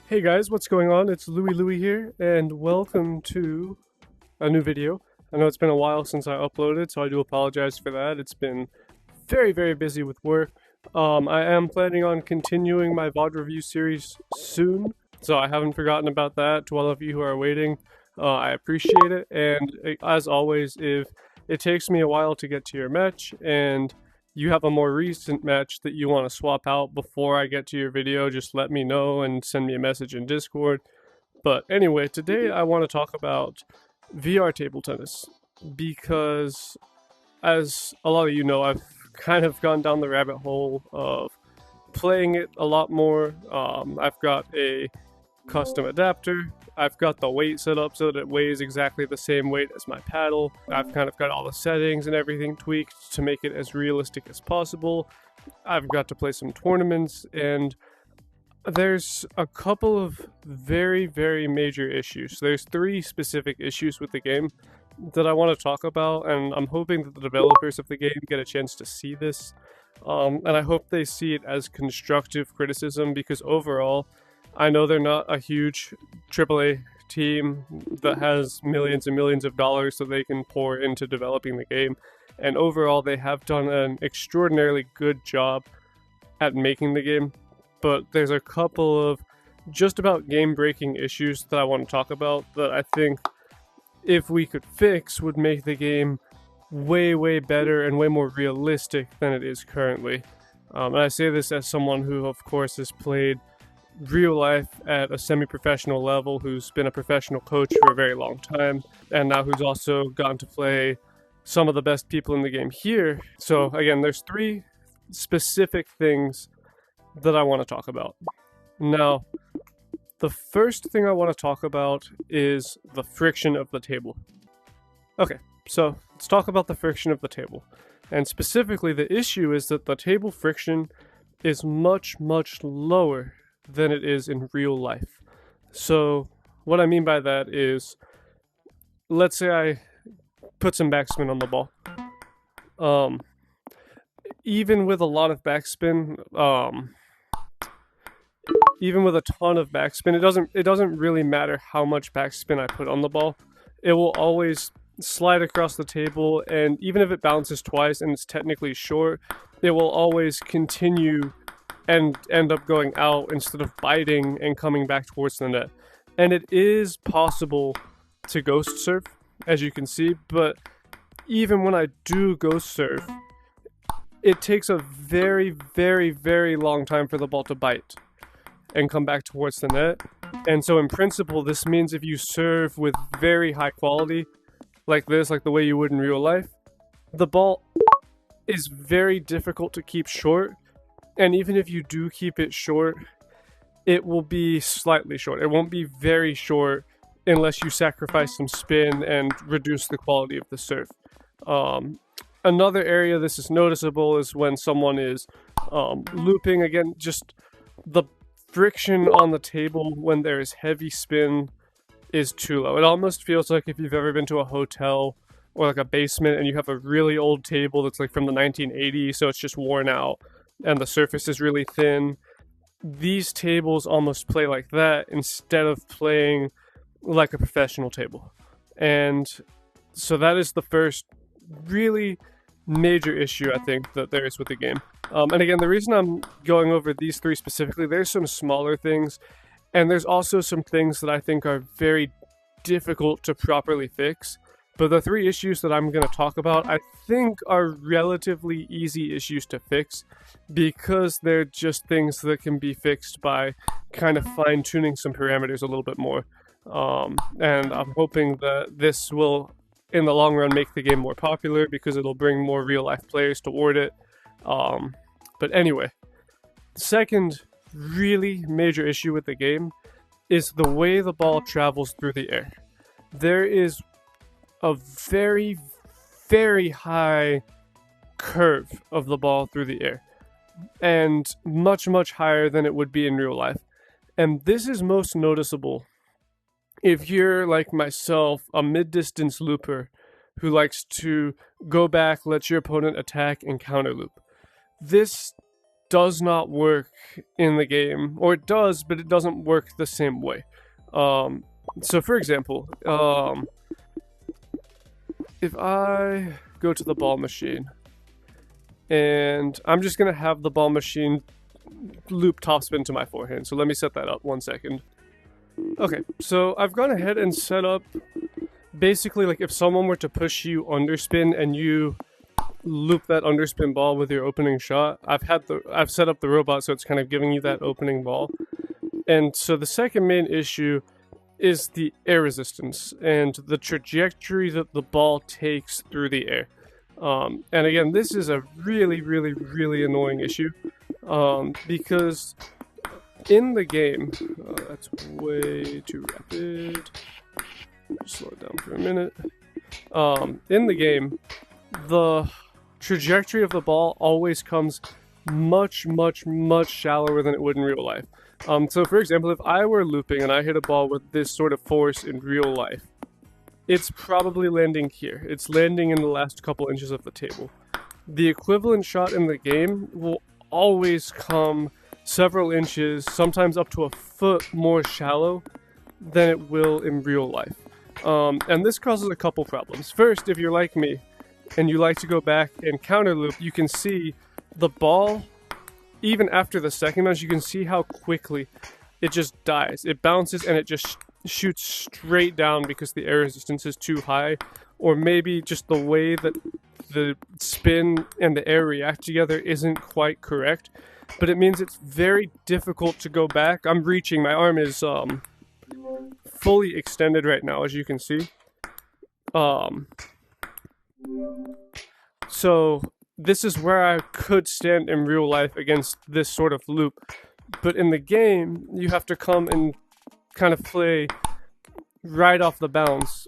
Hey guys, what's going on? It's Louie here, and welcome to a new video. I know it's been a while since I uploaded, so I do apologize for that. It's been very busy with work. I am planning on continuing my VOD review series soon, so I haven't forgotten about that. To all of you who are waiting, I appreciate it, and as always, if it takes me a while to get to your match, and you have a more recent match that you want to swap out before I get to your video, just let me know and send me a message in Discord. But anyway, today I want to talk about VR table tennis because, as a lot of you know, I've kind of gone down the rabbit hole of playing it a lot more. I've got a custom adapter. I've got the weight set up so that it weighs exactly the same weight as my paddle. I've kind of got all the settings and everything tweaked to make it as realistic as possible. I've got to play some tournaments, and there's a couple of very major issues. There's three specific issues with the game that I want to talk about, and I'm hoping that the developers of the game get a chance to see this. And I hope they see it as constructive criticism because overall, I know they're not a huge AAA team that has millions and millions of dollars that they can pour into developing the game. And overall, they have done an extraordinarily good job at making the game. But there's a couple of just about game-breaking issues that I want to talk about that I think if we could fix would make the game way better and way more realistic than it is currently. And I say this as someone who, of course, has played real life at a semi-professional level, who's been a professional coach for a very long time, and now who's also gotten to play some of the best people in the game here. So again, there's three specific things that I want to talk about. Now, the first thing I want to talk about is the friction of the table. Okay, so let's talk about the friction of the table. And specifically, the issue is that the table friction is much lower than it is in real life. So what I mean by that is, let's say I put some backspin on the ball. Even with a lot of backspin, even with a ton of backspin, it doesn't really matter how much backspin I put on the ball. It will always slide across the table, and even if it bounces twice and it's technically short, it will always continue and end up going out instead of biting and coming back towards the net. And it is possible to ghost serve, as you can see, but even when I do ghost serve, it takes a very long time for the ball to bite and come back towards the net. And so in principle, this means if you serve with very high quality, like this, like the way you would in real life, the ball is very difficult to keep short. And even if you do keep it short, it will be slightly short. It won't be very short unless you sacrifice some spin and reduce the quality of the serve. Another area this is noticeable is when someone is looping. Again, just the friction on the table when there is heavy spin is too low. It almost feels like if you've ever been to a hotel or like a basement and you have a really old table that's like from the 1980s, so it's just worn out and the surface is really thin. These tables almost play like that instead of playing like a professional table. And so that is the first really major issue I think that there is with the game. And again, the reason I'm going over these three specifically, there's some smaller things, and there's also some things that I think are very difficult to properly fix. But the three issues that I'm going to talk about, I think are relatively easy issues to fix because they're just things that can be fixed by kind of fine-tuning some parameters a little bit more. And I'm hoping that this will, in the long run, make the game more popular because it'll bring more real-life players toward it. But anyway, the second really major issue with the game is the way the ball travels through the air. There is a very high curve of the ball through the air, and much higher than it would be in real life. And this is most noticeable if you're like myself, a mid-distance looper who likes to go back, let your opponent attack, and counter loop. This does not work in the game, or it does, but it doesn't work the same way. So for example, if I go to the ball machine, and I'm just gonna have the ball machine loop topspin to my forehand. So let me set that up 1 second. Okay, so I've gone ahead and set up basically like if someone were to push you underspin and you loop that underspin ball with your opening shot, I've set up the robot so it's kind of giving you that opening ball. And so the second main issue is the air resistance and the trajectory that the ball takes through the air. And again, this is a really, really, really annoying issue because in the game, that's way too rapid. Just slow it down for a minute. In the game, the trajectory of the ball always comes much, much, much shallower than it would in real life. So for example, if I were looping and I hit a ball with this sort of force in real life, it's probably landing here. It's landing in the last couple inches of the table. The equivalent shot in the game will always come several inches, sometimes up to a foot more shallow than it will in real life. And this causes a couple problems. First, if you're like me and you like to go back and counter loop, you can see the ball, even after the second bounce, you can see how quickly it just dies. It bounces and it just shoots straight down because the air resistance is too high, or maybe just the way that the spin and the air react together isn't quite correct. But it means it's very difficult to go back. I'm reaching, my arm is fully extended right now, as you can see. So this is where I could stand in real life against this sort of loop. But in the game, you have to come and kind of play right off the bounce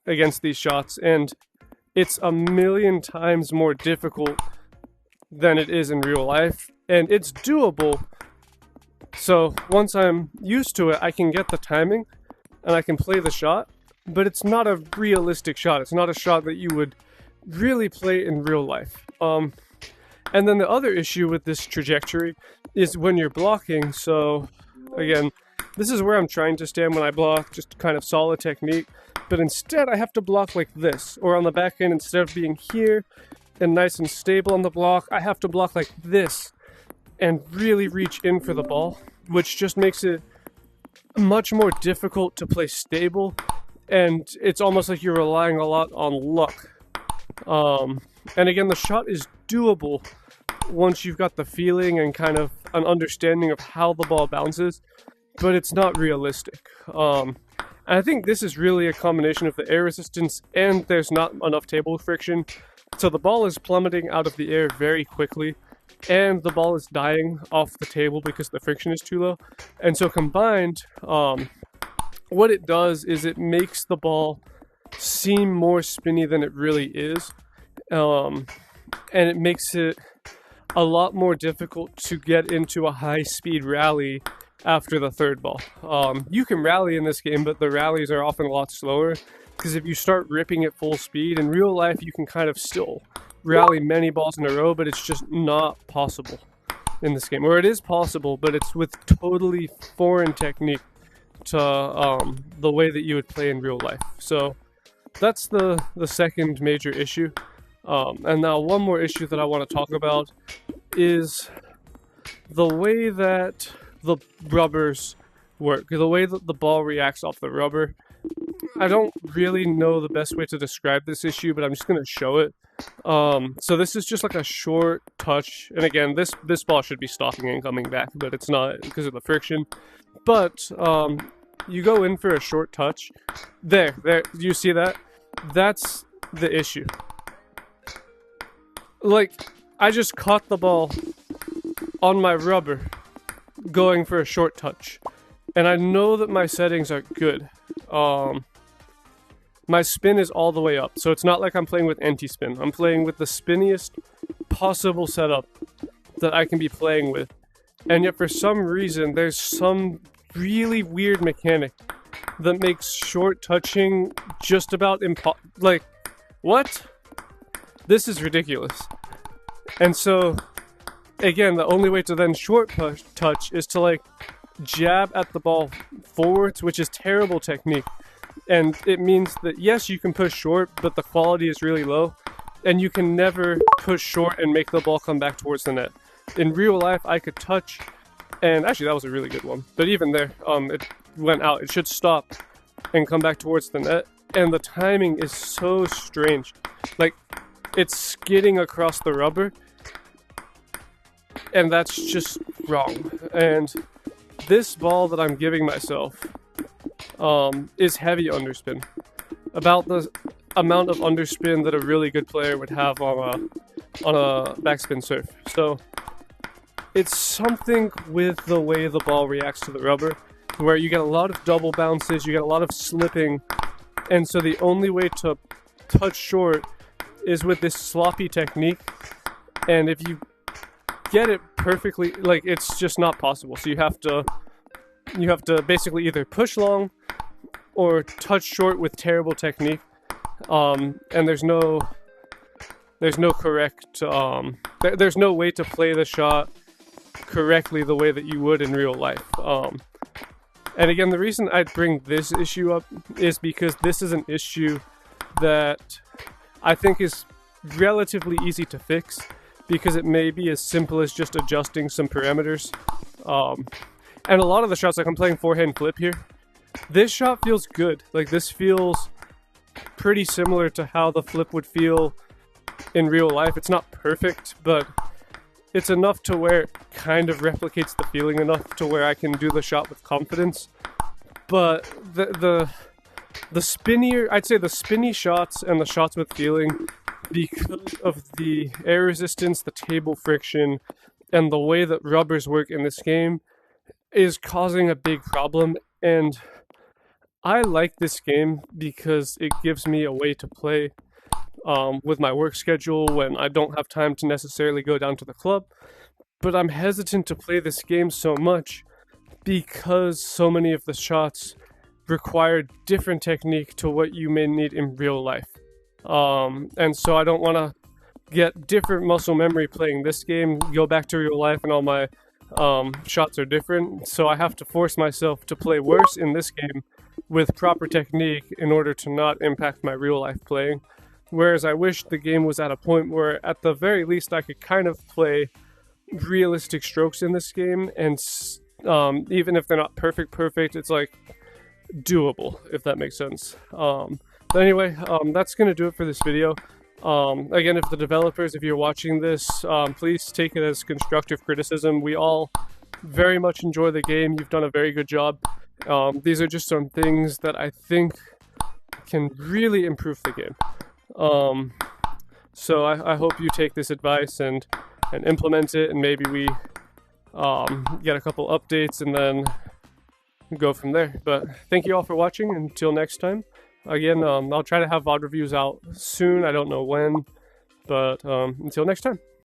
against these shots, and it's a million times more difficult than it is in real life, and it's doable. So once I'm used to it, I can get the timing and I can play the shot, but it's not a realistic shot. It's not a shot that you would really play in real life. And then the other issue with this trajectory is when you're blocking. So again, this is where I'm trying to stand when I block, just kind of solid technique, but instead I have to block like this, or on the back end, instead of being here and nice and stable on the block, I have to block like this and really reach in for the ball, which just makes it much more difficult to play stable, and it's almost like you're relying a lot on luck. And again, the shot is doable once you've got the feeling and kind of an understanding of how the ball bounces, but it's not realistic. And I think this is really a combination of the air resistance and there's not enough table friction. So the ball is plummeting out of the air very quickly, and the ball is dying off the table because the friction is too low. And so combined, what it does is it makes the ball seem more spinny than it really is. And it makes it a lot more difficult to get into a high-speed rally after the third ball. You can rally in this game, but the rallies are often a lot slower, because if you start ripping at full speed, in real life you can kind of still rally many balls in a row, but it's just not possible in this game. Or it is possible, but it's with totally foreign technique to the way that you would play in real life. So that's the second major issue. And now one more issue that I want to talk about is the way that the rubbers work, the way that the ball reacts off the rubber. I don't really know the best way to describe this issue, but I'm just going to show it. So this is just like a short touch, and again, this ball should be stopping and coming back, but it's not because of the friction. But you go in for a short touch. There, you see that? That's the issue. Like, I just caught the ball on my rubber going for a short touch, and I know that my settings are good. My spin is all the way up, so it's not like I'm playing with anti-spin. I'm playing with the spinniest possible setup that I can be playing with, and yet for some reason there's some really weird mechanic that makes short touching just about like, what? This is ridiculous. And so again, the only way to then short touch is to like jab at the ball forwards, which is terrible technique. And it means that yes, you can push short, but the quality is really low, and you can never push short and make the ball come back towards the net. In real life, I could touch, and actually that was a really good one. But even there, it went out. It should stop and come back towards the net, and the timing is so strange. Like, it's skidding across the rubber, and that's just wrong. And this ball that I'm giving myself is heavy underspin, about the amount of underspin that a really good player would have on a backspin serve. So it's something with the way the ball reacts to the rubber, where you get a lot of double bounces, you get a lot of slipping, and so the only way to touch short is with this sloppy technique. And if you get it perfectly, like, it's just not possible. So you have to basically either push long or touch short with terrible technique, and there's no correct there's no way to play the shot correctly the way that you would in real life. And again, the reason I'd bring this issue up is because this is an issue that I think is relatively easy to fix, because it may be as simple as just adjusting some parameters. And a lot of the shots, like I'm playing forehand flip here, this shot feels good. Like, this feels pretty similar to how the flip would feel in real life. It's not perfect, but it's enough to where it kind of replicates the feeling enough to where I can do the shot with confidence. But the spinnier, I'd say the spinny shots and the shots with feeling, because of the air resistance, the table friction, and the way that rubbers work in this game, is causing a big problem. And I like this game because it gives me a way to play with my work schedule when I don't have time to necessarily go down to the club. But I'm hesitant to play this game so much because so many of the shots require different technique to what you may need in real life. And so I don't want to get different muscle memory playing this game, go back to real life, and all my shots are different. So I have to force myself to play worse in this game with proper technique in order to not impact my real life playing. Whereas I wish the game was at a point where at the very least I could kind of play realistic strokes in this game, and even if they're not perfect, it's like doable, if that makes sense. But anyway, that's gonna do it for this video. Again, if the developers, if you're watching this, please take it as constructive criticism. We all very much enjoy the game. You've done a very good job. These are just some things that I think can really improve the game. So I hope you take this advice and implement it, and maybe we get a couple updates and then go from there. But thank you all for watching. Until next time. Again, I'll try to have VOD reviews out soon. I don't know when, but until next time.